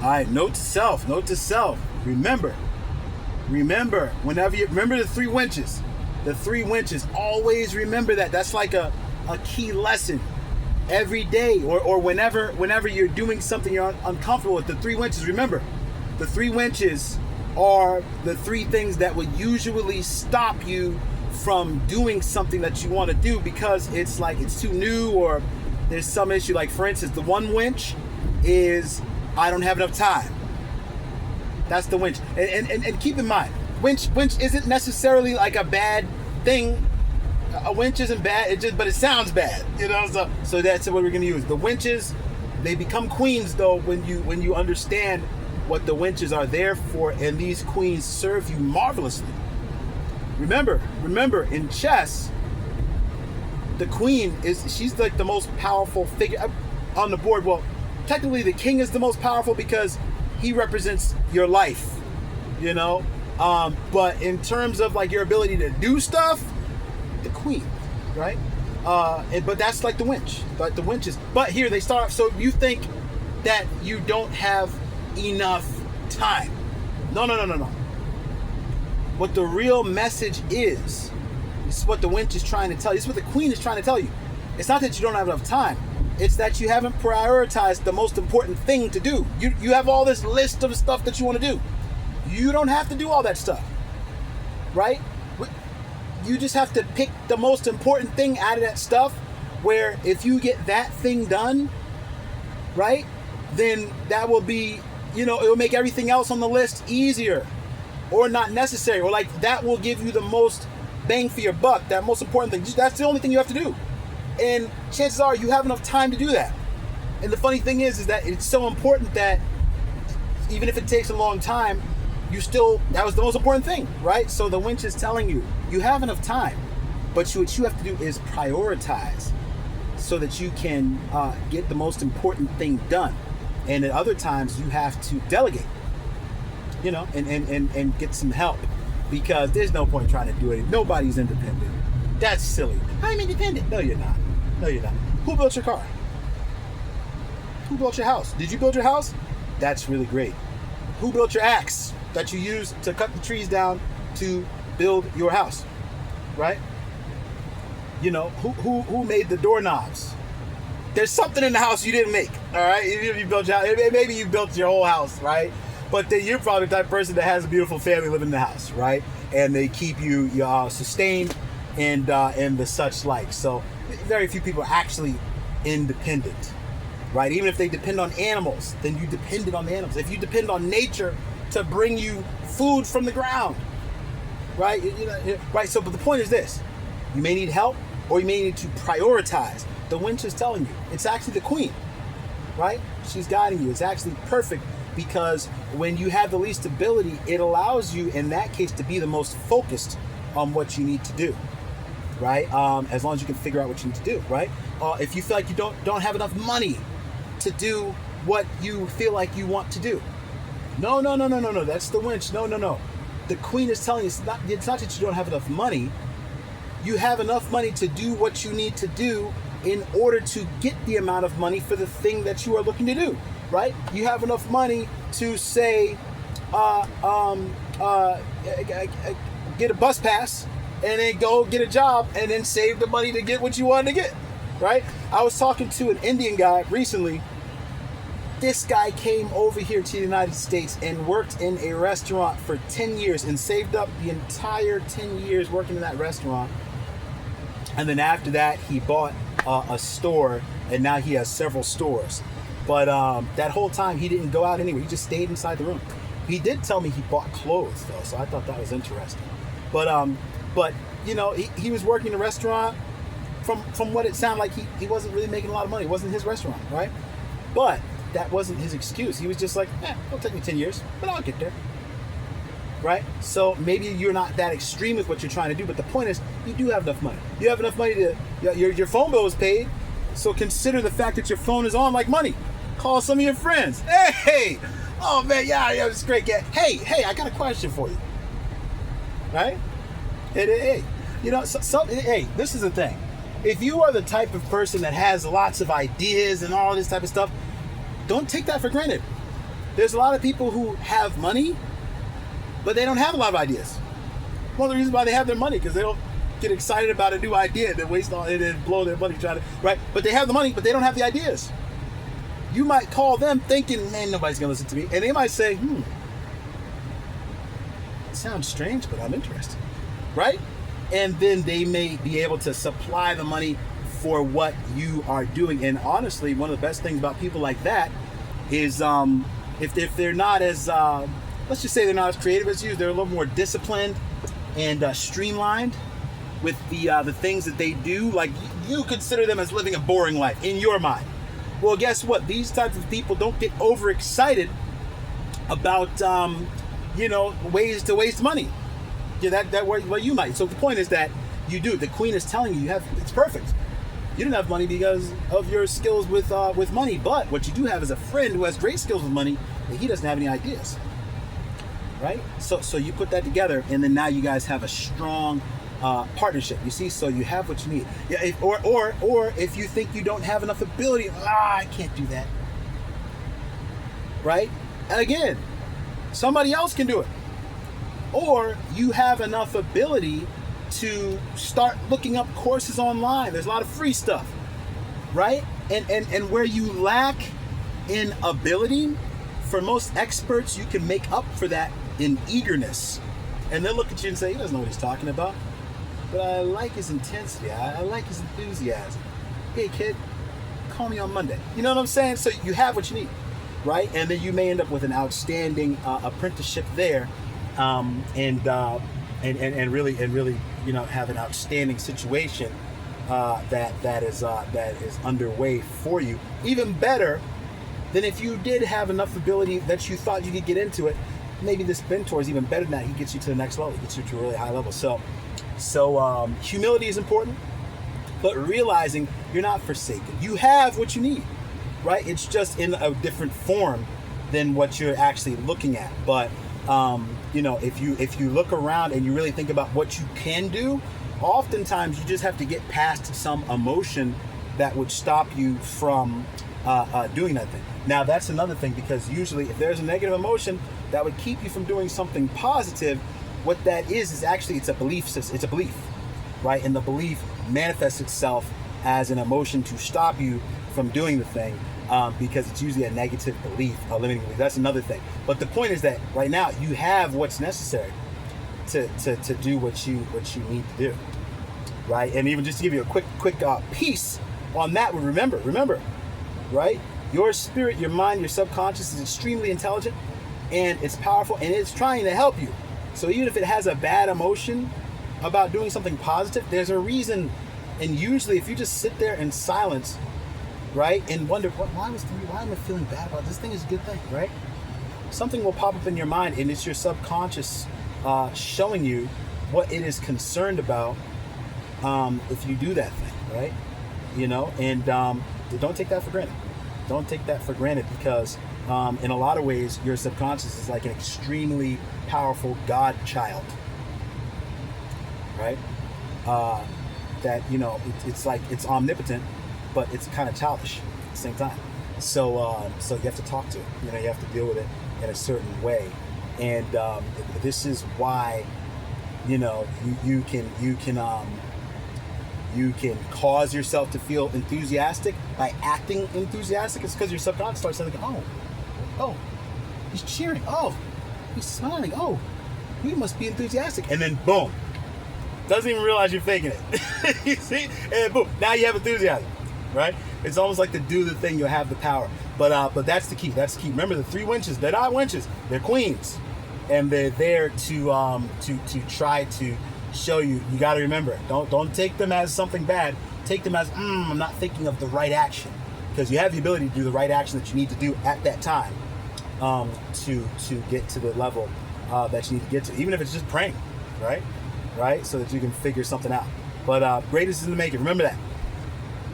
All right, note to self, note to self. Remember, whenever you remember the three winches. The three winches. Always remember that. That's like a key lesson every day or whenever you're doing something you're uncomfortable with. The three winches. Remember, the three winches are the three things that would usually stop you from doing something that you want to do because it's like it's too new or there's some issue. Like for instance, the one winch is I don't have enough time. That's the winch. And keep in mind, winch isn't necessarily like a bad thing. A winch isn't bad, but it sounds bad, you know. So that's what we're gonna use. The winches, they become queens though when you understand what the winches are there for, and these queens serve you marvelously. Remember, in chess, the queen she's like the most powerful figure on the board. Well, technically the king is the most powerful because he represents your life, you know. But in terms of like your ability to do stuff, the queen, right? But that's like the winch. But the winches. But here they start off. So you think that you don't have enough time? No. What the real message is what the winch is trying to tell you. It's what the queen is trying to tell you. It's not that you don't have enough time. It's that you haven't prioritized the most important thing to do. You have all this list of stuff that you want to do. You don't have to do all that stuff, right? You just have to pick the most important thing out of that stuff, where if you get that thing done, right, then that will be, it will make everything else on the list easier or not necessary, or like that will give you the most bang for your buck, that most important thing. That's the only thing you have to do. And chances are you have enough time to do that. And the funny thing is that it's so important that even if it takes a long time, that was the most important thing, right? So the winch is telling you, you have enough time, but what you have to do is prioritize so that you can get the most important thing done. And at other times you have to delegate, and get some help, because there's no point trying to do it. Nobody's independent. That's silly. I'm independent. No, you're not. Who built your car? Who built your house? Did you build your house? That's really great. Who built your axe that you use to cut the trees down to build your house, right? Who made the doorknobs? There's something in the house you didn't make, all right? If you built your house, maybe you built your whole house, right? But then you're probably the type of person that has a beautiful family living in the house, right? And they keep you sustained and the such like. So very few people are actually independent, right? Even if they depend on animals, then you depended on the animals. If you depend on nature to bring you food from the ground, right? Right. So, but the point is this: you may need help, or you may need to prioritize. The winch is telling you. It's actually the queen, right? She's guiding you. It's actually perfect, because when you have the least ability, it allows you, in that case, to be the most focused on what you need to do, right? As long as you can figure out what you need to do, right? If you feel like you don't have enough money to do what you feel like you want to do, no. That's the winch. No. The queen is telling you it's not that you don't have enough money. You have enough money to do what you need to do in order to get the amount of money for the thing that you are looking to do, right? You have enough money to say, get a bus pass and then go get a job and then save the money to get what you wanted to get, right? I was talking to an Indian guy recently. This guy came over here to the United States and worked in a restaurant for 10 years and saved up the entire 10 years working in that restaurant. And then after that, he bought a store, and now he has several stores. But that whole time, he didn't go out anywhere. He just stayed inside the room. He did tell me he bought clothes, though, so I thought that was interesting. But he was working in a restaurant. From what it sounded like, he wasn't really making a lot of money. It wasn't his restaurant, right? But that wasn't his excuse. He was just like, it'll take me 10 years, but I'll get there. Right? So maybe you're not that extreme with what you're trying to do, but the point is, you do have enough money. You have enough money to, your phone bill is paid, so consider the fact that your phone is on like money. Call some of your friends. Hey! Oh man, yeah, it's great. Hey, I got a question for you. Right? Hey, hey, this is the thing. If you are the type of person that has lots of ideas and all this type of stuff, don't take that for granted. There's a lot of people who have money, but they don't have a lot of ideas. One of the reasons why they have their money, because they don't get excited about a new idea and then waste all it and blow their money trying to, right? But they have the money, but they don't have the ideas. You might call them thinking, man, nobody's gonna listen to me. And they might say, it sounds strange, but I'm interested, right? And then they may be able to supply the money for what you are doing. And honestly, one of the best things about people like that is if they're not as, let's just say they're not as creative as you, they're a little more disciplined and streamlined with the things that they do. Like, you consider them as living a boring life in your mind. Well, guess what? These types of people don't get overexcited about, ways to waste money. Yeah, that what you might. So the point is that you do. The queen is telling you it's perfect. You didn't have money because of your skills with money, but what you do have is a friend who has great skills with money, but he doesn't have any ideas, right? So you put that together, and then now you guys have a strong partnership. You see, so you have what you need. Yeah, or if you think you don't have enough ability, I can't do that, right? Again, somebody else can do it. Or you have enough ability to start looking up courses online. There's a lot of free stuff, right? And where you lack in ability, for most experts, you can make up for that in eagerness. And they'll look at you and say, he doesn't know what he's talking about. But I like his intensity. I like his enthusiasm. Hey, kid, call me on Monday. You know what I'm saying? So you have what you need, right? And then you may end up with an outstanding apprenticeship there, and really, have an outstanding situation that is underway for you. Even better than if you did have enough ability that you thought you could get into it. Maybe this mentor is even better than that. He gets you to the next level. He gets you to a really high level. So humility is important, but realizing you're not forsaken. You have what you need, right? It's just in a different form than what you're actually looking at. But if you look around and you really think about what you can do, oftentimes you just have to get past some emotion that would stop you from doing that thing. Now, that's another thing, because usually if there's a negative emotion that would keep you from doing something positive, what that is actually, it's a belief system. It's a belief, right? And the belief manifests itself as an emotion to stop you from doing the thing, because it's usually a negative belief, a limiting belief. That's another thing. But the point is that right now you have what's necessary to do what you need to do, right? And even just to give you a quick piece on that, remember, right? Your spirit, your mind, your subconscious is extremely intelligent, and it's powerful, and it's trying to help you. So even if it has a bad emotion about doing something positive, there's a reason. And usually if you just sit there in silence, right, and wonder, why am I feeling bad about this? Thing is a good thing, right? Something will pop up in your mind, and it's your subconscious showing you what it is concerned about if you do that thing, right? And don't take that for granted. Don't take that for granted, because in a lot of ways, your subconscious is like an extremely powerful God child, right? It's like it's omnipotent, but it's kind of childish at the same time. So you have to talk to it. You have to deal with it in a certain way, and this is why you can cause yourself to feel enthusiastic by acting enthusiastic. It's because your subconscious starts thinking, oh, he's cheering. Oh, he's smiling. Oh, he must be enthusiastic. And then boom, doesn't even realize you're faking it. You see? And boom, now you have enthusiasm, right? It's almost like to do the thing, you'll have the power. But that's the key. That's the key. Remember, the three winches, they're not winches, they're queens. And they're there to try to show you. You got to remember, don't take them as something bad. Take them as I'm not thinking of the right action, because you have the ability to do the right action that you need to do at that time to get to the level that you need to get to, even if it's just praying, right, so that you can figure something out. But greatness is in the making. Remember that.